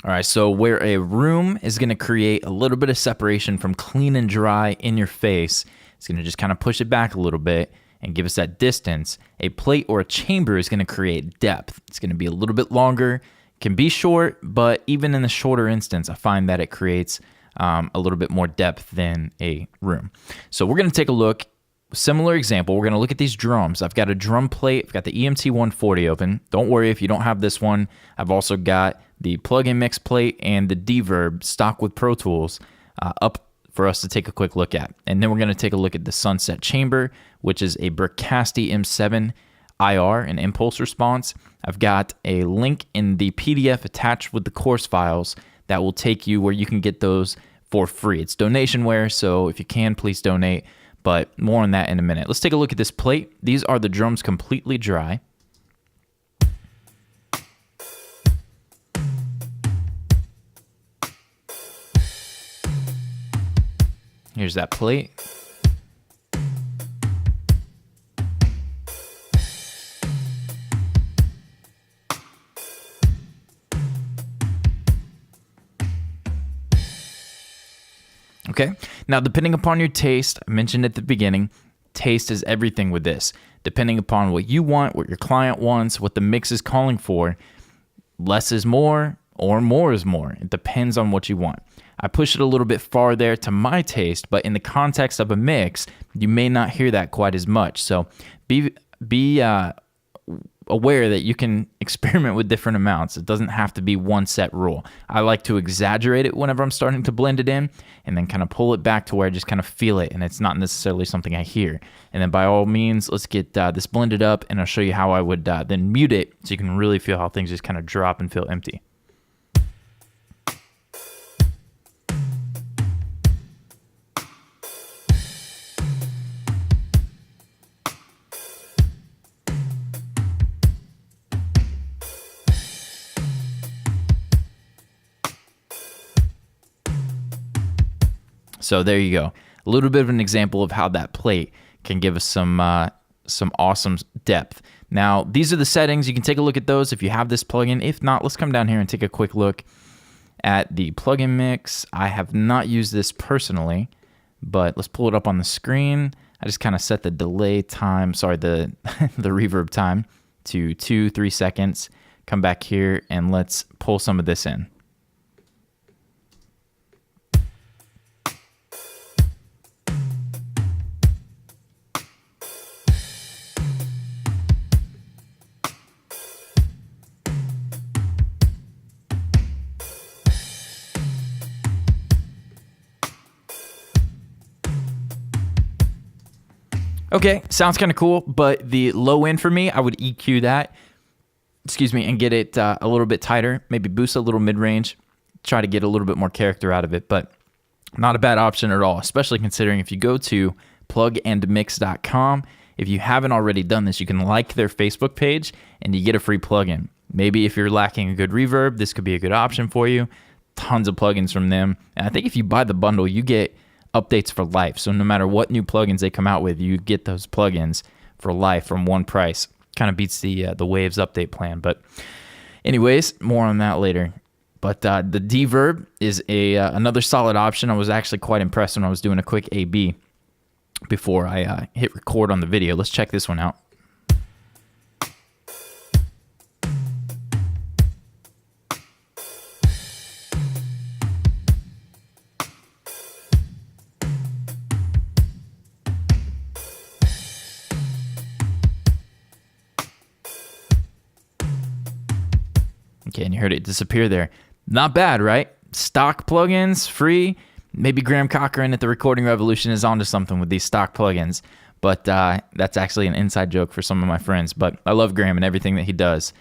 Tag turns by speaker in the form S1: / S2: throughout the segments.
S1: All right, so where a room is going to create a little bit of separation from clean and dry in your face, it's going to just kind of push it back a little bit and give us that distance. A plate or a chamber is going to create depth. It's going to be a little bit longer, can be short, but even in the shorter instance, I find that it creates a little bit more depth than a room. So we're going to take a look. Similar example, we're going to look at these drums. I've got a drum plate. I've got the EMT 140 open. Don't worry if you don't have this one. I've also got the plug-in mix plate and the Reverb stock with Pro Tools up for us to take a quick look at. And then we're going to take a look at the Sunset Chamber, which is a Bricasti M7 IR, an impulse response. I've got a link in the PDF attached with the course files that will take you where you can get those for free. It's donationware, so if you can, please donate. But more on that in a minute. Let's take a look at this plate. These are the drums completely dry. Here's that plate. Okay, now depending upon your taste, I mentioned at the beginning, taste is everything with this. Depending upon what you want, what your client wants, what the mix is calling for, less is more or more is more. It depends on what you want. I push it a little bit farther to my taste, but in the context of a mix, you may not hear that quite as much. So be aware that you can experiment with different amounts. It doesn't have to be one set rule. I like to exaggerate it whenever I'm starting to blend it in and then kind of pull it back to where I just kind of feel it and it's not necessarily something I hear. And then by all means, let's get this blended up and I'll show you how I would then mute it so you can really feel how things just kind of drop and feel empty. So there you go. A little bit of an example of how that plate can give us some awesome depth. Now, these are the settings. You can take a look at those if you have this plugin. If not, let's come down here and take a quick look at the plugin mix. I have not used this personally, but let's pull it up on the screen. I just kind of set the delay time, the reverb time to 2-3 seconds. Come back here and let's pull some of this in. Okay, sounds kind of cool, but the low end for me, I would EQ that, and get it a little bit tighter, maybe boost a little mid-range, try to get a little bit more character out of it, but not a bad option at all, especially considering if you go to plugandmix.com, if you haven't already done this, you can like their Facebook page and you get a free plugin. Maybe if you're lacking a good reverb, this could be a good option for you. Tons of plugins from them, and I think if you buy the bundle, you get updates for life. So no matter what new plugins they come out with, you get those plugins for life from one price. Kind of beats the Waves update plan. But anyways, more on that later. But the Reverb is another solid option. I was actually quite impressed when I was doing a quick A/B before I hit record on the video. Let's check this one out. Okay, and you heard it disappear there. Not bad, right? Stock plugins, free. Maybe Graham Cochran at the Recording Revolution is onto something with these stock plugins. But that's actually an inside joke for some of my friends. But I love Graham and everything that he does.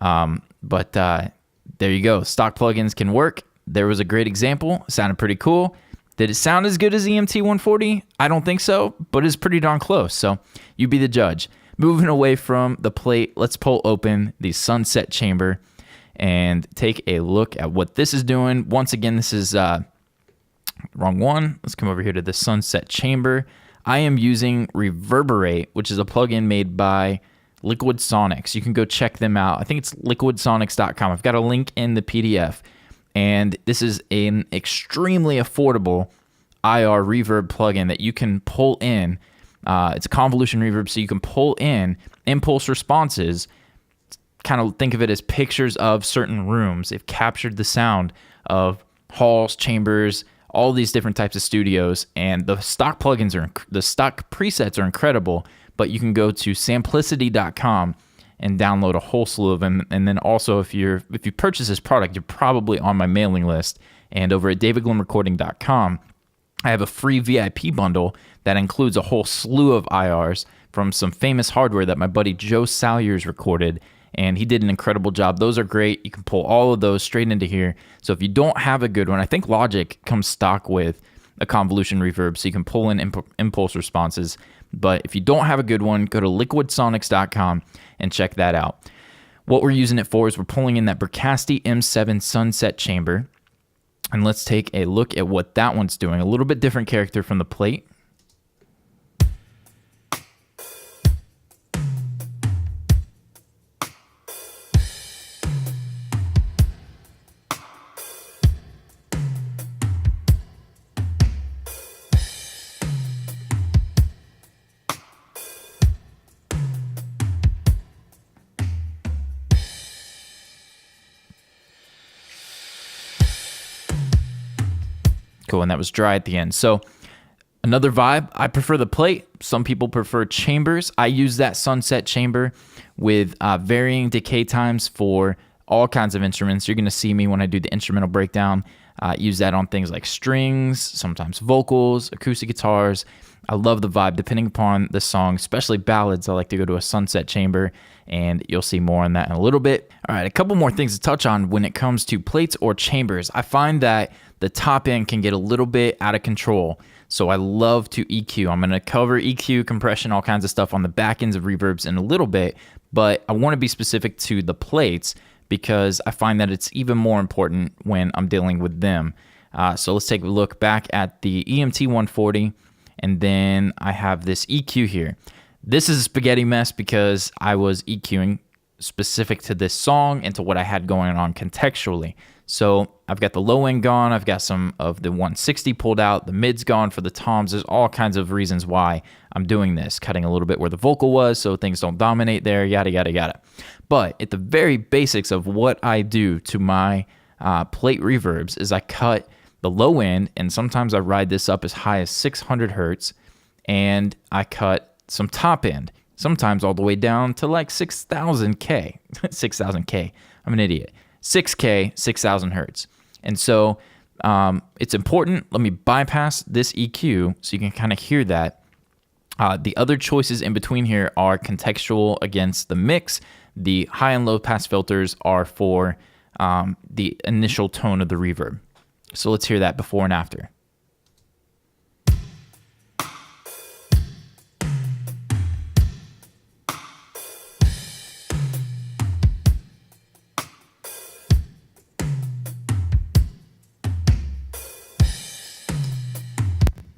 S1: But there you go. Stock plugins can work. There was a great example. It sounded pretty cool. Did it sound as good as EMT 140? I don't think so, but it's pretty darn close. So you be the judge. Moving away from the plate, let's pull open the Sunset Chamber and take a look at what this is doing. Once again, this is wrong one. Let's come over here to the Sunset Chamber. I am using Reverberate, which is a plugin made by Liquid Sonics. You can go check them out. I think it's liquidsonics.com. I've got a link in the PDF. And this is an extremely affordable IR reverb plugin that you can pull in. It's a convolution reverb, so you can pull in impulse responses. Kind of think of it as pictures of certain rooms. They've captured the sound of halls, chambers, all these different types of studios, and the stock the stock presets are incredible, but you can go to simplicity.com and download a whole slew of them. And then also, if you purchase this product, you're probably on my mailing list. And over at davidglumrecording.com, I have a free VIP bundle that includes a whole slew of IRs from some famous hardware that my buddy Joe Salyers recorded, and he did an incredible job. Those are great. You can pull all of those straight into here. So if you don't have a good one, I think Logic comes stock with a convolution reverb, so you can pull in impulse responses. But if you don't have a good one, go to liquidsonics.com and check that out. What we're using it for is we're pulling in that Bricasti M7 Sunset chamber. And let's take a look at what that one's doing. A little bit different character from the plate. Cool, and that was dry at the end. So another vibe, I prefer the plate. Some people prefer chambers. I use that sunset chamber with varying decay times for all kinds of instruments. You're going to see me when I do the instrumental breakdown use that on things like strings, sometimes vocals, acoustic guitars. I love the vibe depending upon the song, especially ballads. I like to go to a sunset chamber, and you'll see more on that in a little bit. All right, a couple more things to touch on when it comes to plates or chambers. I find that the top end can get a little bit out of control, so I love to EQ. I'm going to cover EQ, compression, all kinds of stuff on the back ends of reverbs in a little bit, but I want to be specific to the plates because I find that it's even more important when I'm dealing with them. So let's take a look back at the EMT 140, and then I have this EQ here. This is a spaghetti mess because I was EQing specific to this song and to what I had going on contextually. So I've got the low end gone, I've got some of the 160 pulled out, the mid's gone for the toms. There's all kinds of reasons why I'm doing this, cutting a little bit where the vocal was so things don't dominate there, yada, yada, yada. But at the very basics of what I do to my plate reverbs is I cut the low end, and sometimes I ride this up as high as 600 hertz, and I cut some top end, sometimes all the way down to like 6,000K. 6,000K. I'm an idiot. 6K, 6,000 hertz. And so it's important. Let me bypass this EQ so you can kind of hear that. The other choices in between here are contextual against the mix. The high and low pass filters are for the initial tone of the reverb. So let's hear that before and after.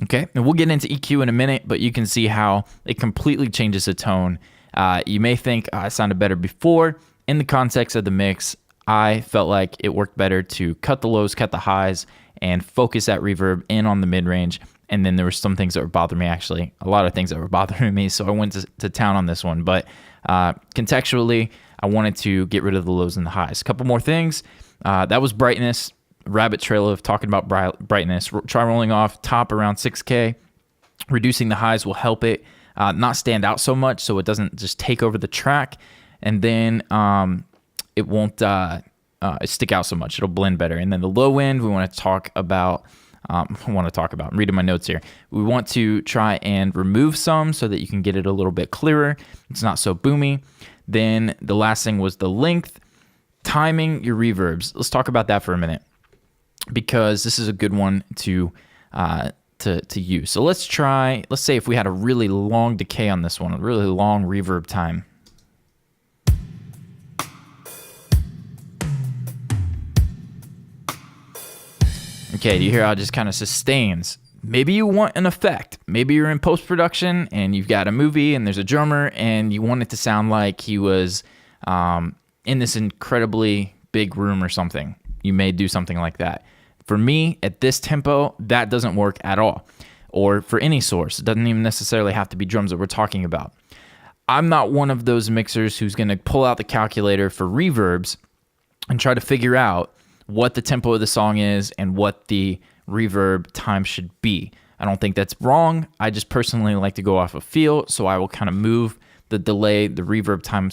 S1: Okay, and we'll get into EQ in a minute, but you can see how it completely changes the tone. You may think I sounded better before. In the context of the mix, I felt like it worked better to cut the lows, cut the highs, and focus that reverb in on the mid-range. And then there were some things that were bothering me, actually. A lot of things that were bothering me, so I went to town on this one. But contextually, I wanted to get rid of the lows and the highs. A couple more things. That was brightness. Rabbit trail of talking about brightness. Try rolling off top around 6K. Reducing the highs will help it not stand out so much so it doesn't just take over the track. And then it won't stick out so much. It'll blend better. And then the low end, we want to talk about, I'm reading my notes here. We want to try and remove some so that you can get it a little bit clearer. It's not so boomy. Then the last thing was the length. Timing your reverbs. Let's talk about that for a minute, because this is a good one to use. So let's say if we had a really long decay on this one, a really long reverb time. Okay, do you hear how it just kind of sustains? Maybe you want an effect. Maybe you're in post-production and you've got a movie and there's a drummer and you want it to sound like he was in this incredibly big room or something. you may do something like that. For me, at this tempo, that doesn't work at all. Or for any source. It doesn't even necessarily have to be drums that we're talking about. I'm not one of those mixers who's going to pull out the calculator for reverbs and try to figure out what the tempo of the song is and what the reverb time should be. I don't think that's wrong. I just personally like to go off of feel, so I will kind of move the reverb time,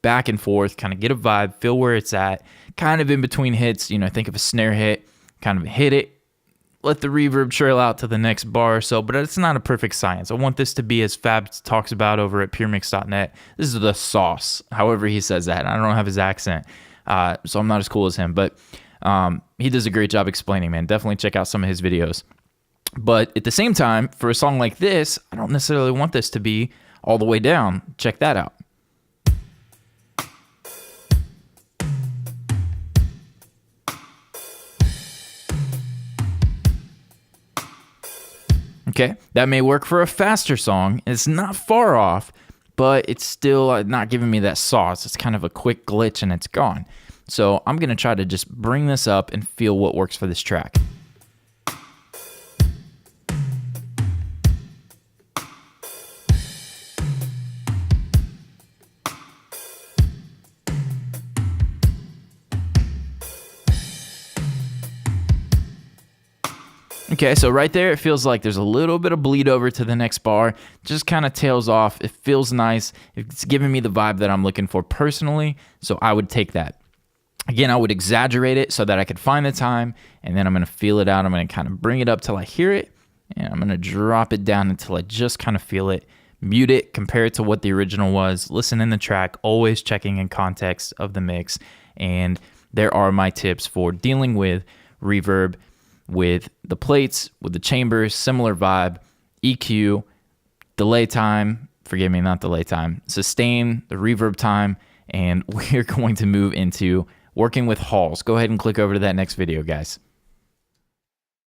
S1: back and forth, kind of get a vibe, feel where it's at, kind of in between hits, think of a snare hit, kind of hit it, let the reverb trail out to the next bar or so, but it's not a perfect science. I want this to be, as Fab talks about over at puremix.net, this is the sauce, however he says that. I don't have his accent, so I'm not as cool as him, but he does a great job explaining, man. Definitely check out some of his videos. But at the same time, for a song like this, I don't necessarily want this to be all the way down. Check that out. Okay, that may work for a faster song. It's not far off, but it's still not giving me that sauce. It's kind of a quick glitch and it's gone. So I'm going to try to just bring this up and feel what works for this track. Okay, so right there, it feels like there's a little bit of bleed over to the next bar. Just kind of tails off. It feels nice. It's giving me the vibe that I'm looking for personally, so I would take that. Again, I would exaggerate it so that I could find the time, and then I'm going to feel it out. I'm going to kind of bring it up till I hear it, and I'm going to drop it down until I just kind of feel it. Mute it, compare it to what the original was. Listen in the track, always checking in context of the mix. And there are my tips for dealing with reverb, with the plates, with the chambers, similar vibe, EQ, delay time, sustain, the reverb time, and we're going to move into working with halls. Go ahead and click over to that next video, guys.